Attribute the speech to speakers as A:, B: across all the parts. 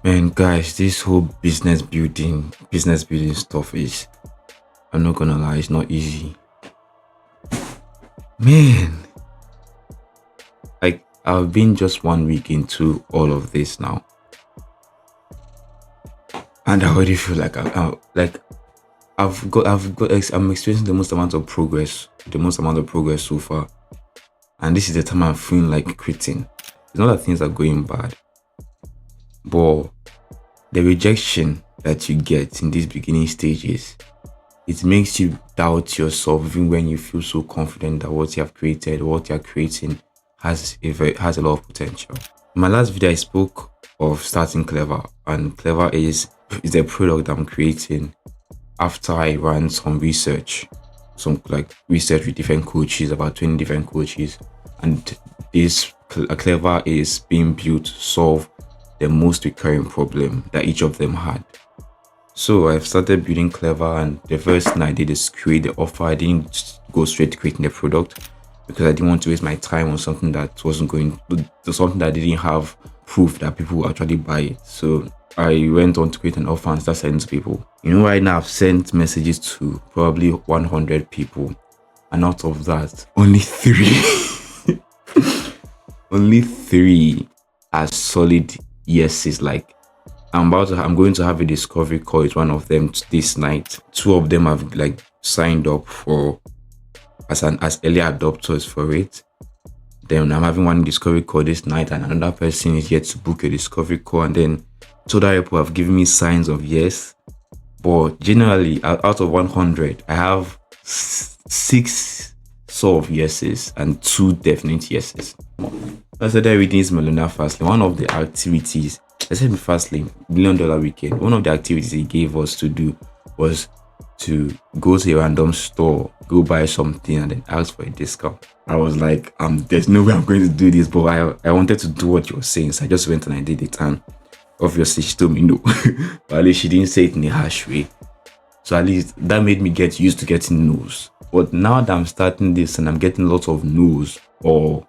A: Man, guys, this whole business building stuff is, I'm not gonna lie, it's not easy. Man, like, I've been just 1 week into all of this now, and I already feel like I'm experiencing the most amount of progress so far, and this is the time I'm feeling like quitting. It's not that things are going bad, but the rejection that you get in these beginning stages, it makes you doubt yourself even when you feel so confident that what you have created, what you're creating has a lot of potential. In my last video, I spoke of starting Clever, and Clever is a product I'm creating after I ran some research, some like research with different coaches, about 20 different coaches, and this Clever is being built to solve the most recurring problem that each of them had. So I've started building Clever, and the first thing I did is create the offer. I didn't go straight to creating the product because I didn't want to waste my time on something that wasn't going to something that didn't have proof that people would actually buy it. So I went on to create an offer and start sending to people. Right now I've sent messages to probably 100 people, and out of that, only three, only three are solid yeses. Like, I'm going to have a discovery call with one of them this night. Two of them have like signed up for as early adopters for it. Then I'm having one discovery call this night, and another person is yet to book a discovery call. And then two other people have given me signs of yes. But generally, out of 100, I have six sort of yeses and two definite yeses. I started reading this Millionaire Fastlane. One of the activities, I said Fastlane, $1 Million Weekend. One of the activities he gave us to do was to go to a random store, go buy something, and then ask for a discount. I was like, there's no way I'm going to do this, but I wanted to do what you were saying, so I just went and I did it. And obviously, she told me no, but at least she didn't say it in a harsh way. So at least that made me get used to getting no's. But now that I'm starting this and I'm getting lots of no's or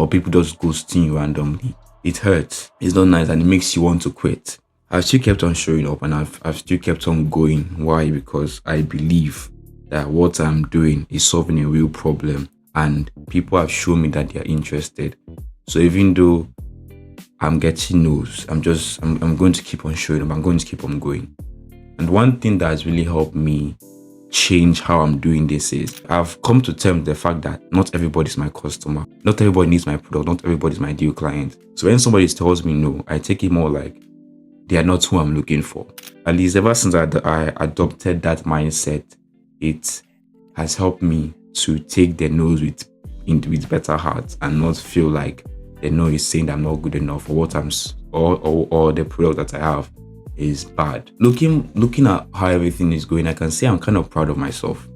A: people just ghosting you randomly, it hurts. It's not nice, and it makes you want to quit. I've still kept on showing up, and I've still kept on going. Why? Because I believe that what I'm doing is solving a real problem, and people have shown me that they are interested. So even though I'm getting no's, I'm going to keep on showing up. I'm going to keep on going. And one thing that has really helped me change how I'm doing this is I've come to terms with the fact that not everybody's my customer. Not everybody needs my product. Not everybody's my deal client. So when somebody tells me no, I take it more like they are not who I'm looking for. At least ever since I adopted that mindset, it has helped me to take the no's with better heart and not feel like the no is saying that I'm not good enough, or what or the product that I have is bad. Looking at how everything is going, I can say I'm kind of proud of myself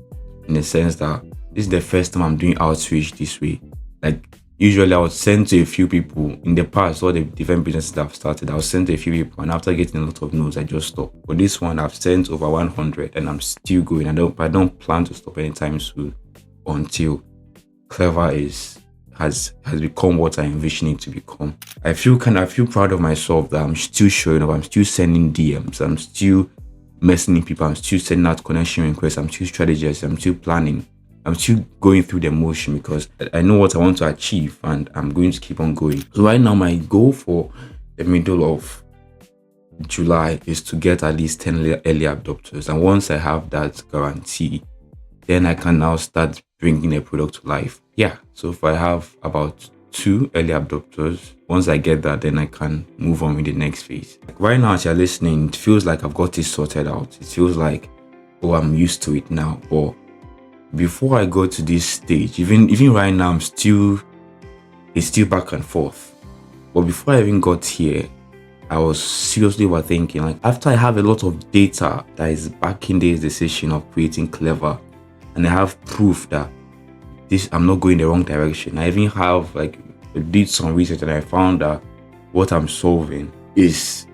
A: in the sense that this is the first time I'm doing outreach this way. Like, usually I would send to a few people. In the past, all the different businesses that I've started, I would send to a few people, and after getting a lot of no's, I just stop. But this one, I've sent over 100, and I'm still going. I don't plan to stop anytime soon until Clever has become what I envision it to become. I feel proud of myself that I'm still showing up. I'm still sending DMs. I'm still messaging people. I'm still sending out connection requests. I'm still strategizing. I'm still planning. I'm still going through the motion because I know what I want to achieve, and I'm going to keep on going. So right now, my goal for the middle of July is to get at least 10 early adopters. And once I have that guarantee, then I can now start bringing a product to life. Yeah, so if I have about 2 early adopters, once I get that, then I can move on with the next phase. Like right now, as you're listening, it feels like I've got this sorted out. It feels like, oh, I'm used to it now. But before I go to this stage, even right now, it's still back and forth. But before I even got here, I was seriously overthinking. Like, after I have a lot of data that is backing this decision of creating Clever, and I have proof that I'm not going the wrong direction. I even have did some research, and I found that what I'm solving is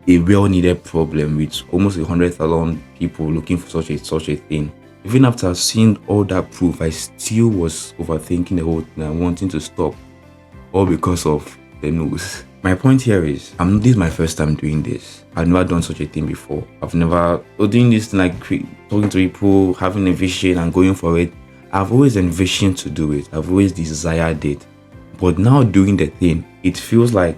A: a well-needed problem with almost 100,000 people looking for such a thing. Even after seeing all that proof, I still was overthinking the whole thing and wanting to stop, all because of the news. my point here is, this is my first time doing this. I've never done such a thing before. I've never doing this thing, like talking to people, having a vision and going for it. I've always envisioned to do it. I've always desired it. But now doing the thing, it feels like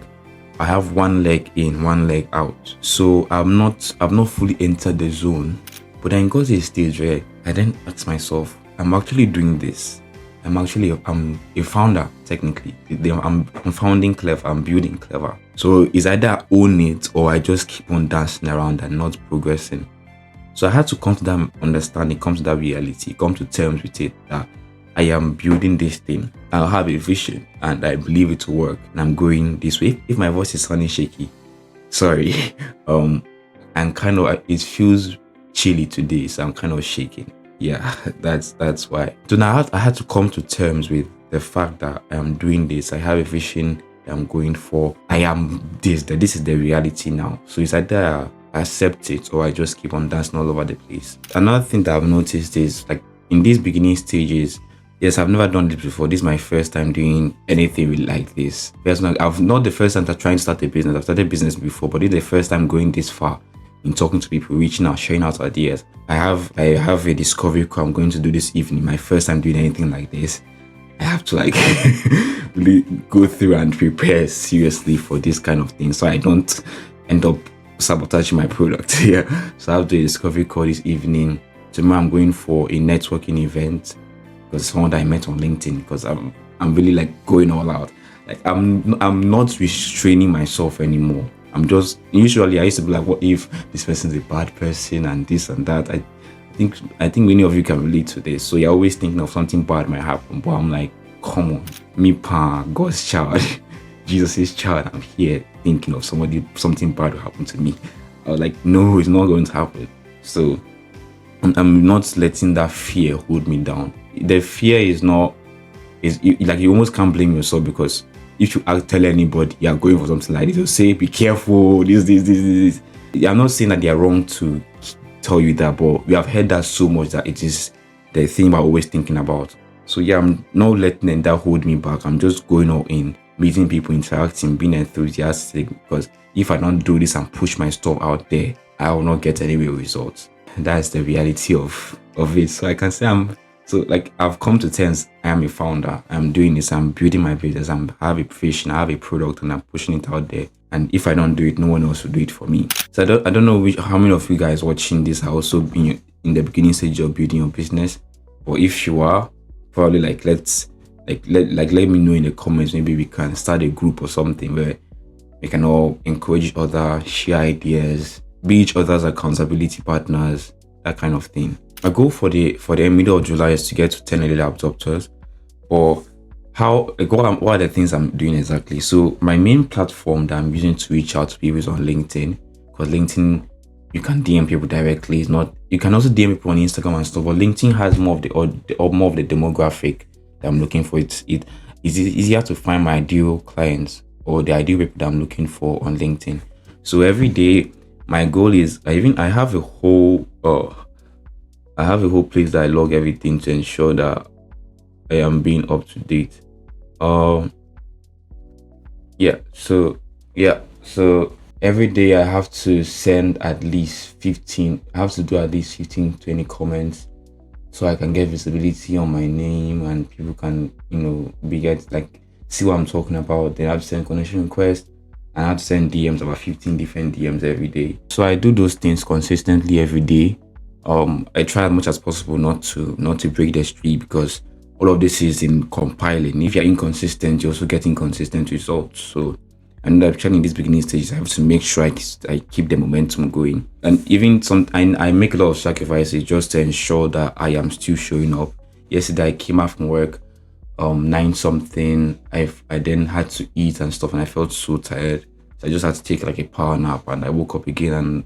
A: I have one leg in, one leg out. So I've not fully entered the zone. But then got to a stage where I then ask myself, I'm actually doing this. I'm a founder, technically. I'm founding Clever, I'm building Clever. So it's either I own it or I just keep on dancing around and not progressing. So I had to come to that understanding, come to that reality, come to terms with it that I am building this thing. I have a vision and I believe it will work. And I'm going this way. If my voice is sounding shaky, sorry. And kind of, it feels chilly today, so I'm kind of shaking. Yeah, that's why. So now I had to come to terms with the fact that I am doing this. I have a vision I'm going for. I am this. That this is the reality now. So it's either I accept it or I just keep on dancing all over the place. Another thing that I've noticed is, like, in these beginning stages, yes, I've never done this before. This is my first time doing anything like this. I've not the first time trying to start a business. I've started a business before, but this is the first time going this far in talking to people, reaching out, sharing out ideas. I have a discovery call I'm going to do this evening. My first time doing anything like this. I have to really go through and prepare seriously for this kind of thing, so I don't end up sabotaging my product here. So I have to do a discovery call this evening. Tomorrow I'm going for a networking event because someone that I met on LinkedIn, because I'm really going all out. I'm not restraining myself anymore. Usually I used to be like, what if this person's a bad person and this and that. I think many of you can relate to this. So you're always thinking of something bad might happen, but I'm like, come on, me God's child, Jesus' child. I'm here thinking of something bad will happen to me. I was like, no, it's not going to happen. So I'm not letting that fear hold me down. The fear you almost can't blame yourself, because if you tell anybody you're going for something like this, they'll say, be careful, this. I'm not saying that they're wrong to tell you that, but we have heard that so much that it is the thing we're always thinking about. So yeah, I'm not letting that hold me back. I'm just going all in, meeting people, interacting, being enthusiastic, because if I don't do this and push my stuff out there, I will not get any real results. That's the reality of it. So I can say I've come to terms. I am a founder. I'm doing this. I'm building my business. I have a vision. I have a product, and I'm pushing it out there. And if I don't do it, no one else will do it for me. So I don't know how many of you guys watching this are also being in the beginning stage of building your business. Or if you are, probably let me know in the comments. Maybe we can start a group or something where we can all encourage each other, share ideas, be each other's accountability partners, that kind of thing. My goal for the middle of July is to get to 10 early adopters. Or what are the things I'm doing exactly? So my main platform that I'm using to reach out to people is on LinkedIn, because LinkedIn, you can DM people directly. You can also DM people on Instagram and stuff, but LinkedIn has more of the demographic that I'm looking for. It's easier to find my ideal clients or the ideal people that I'm looking for on LinkedIn. So every day, my goal is I have a whole place that I log everything to ensure that I am being up to date. So every day I have to send at least 15. I have to do at least 15-20 comments, so I can get visibility on my name and people can see what I'm talking about. Then I have to send connection requests. And I have to send DMs, about 15 different DMs every day. So I do those things consistently every day. I try as much as possible not to break the streak, because all of this is in compiling. If you're inconsistent, you also get inconsistent results. So and actually in these beginning stages, I have to make sure I keep the momentum going. And even I make a lot of sacrifices just to ensure that I am still showing up. Yesterday I came out from work 9 something. I then had to eat and stuff, and I felt so tired. So I just had to take a power nap, and I woke up again, and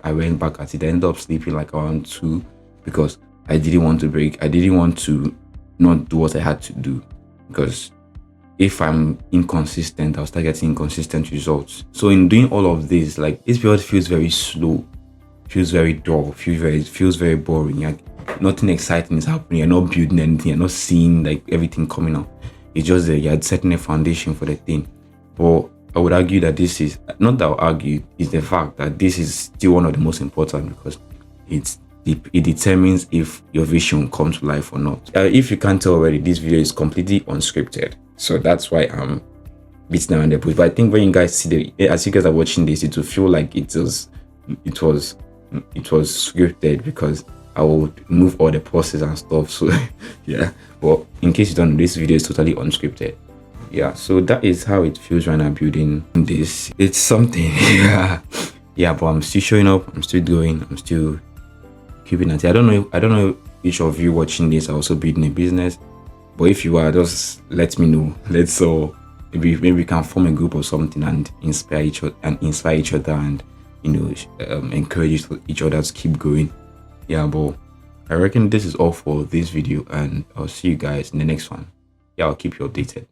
A: I went back at it. I ended up sleeping around 2 because I didn't want to break. I didn't want to not do what I had to do, because if I'm inconsistent, I'll start getting inconsistent results. So in doing all of this, this period feels very slow, feels very dull, feels very boring. Nothing exciting is happening. You're not building anything. You're not seeing everything coming up. It's just that you're setting a foundation for the thing. But I would argue that this is not that I'll argue, is the fact that this is still one of the most important, because it determines if your vision comes to life or not. If you can't tell already, this video is completely unscripted, so that's why I'm beating around the bush. But I think when you guys see as you guys are watching this, it will feel like it was scripted, because I would move all the process and stuff. So yeah, but in case you don't know, this video is totally unscripted. Yeah, so that is how it feels right now building this. It's something. Yeah, but I'm still showing up, I'm still going, I'm still keeping at it. I don't know each of you watching this are also building a business, but if you are, just let me know. Let's maybe we can form a group or something and inspire each other, and encourage each other to keep going. Yeah, but I reckon this is all for this video, and I'll see you guys in the next one. Yeah, I'll keep you updated.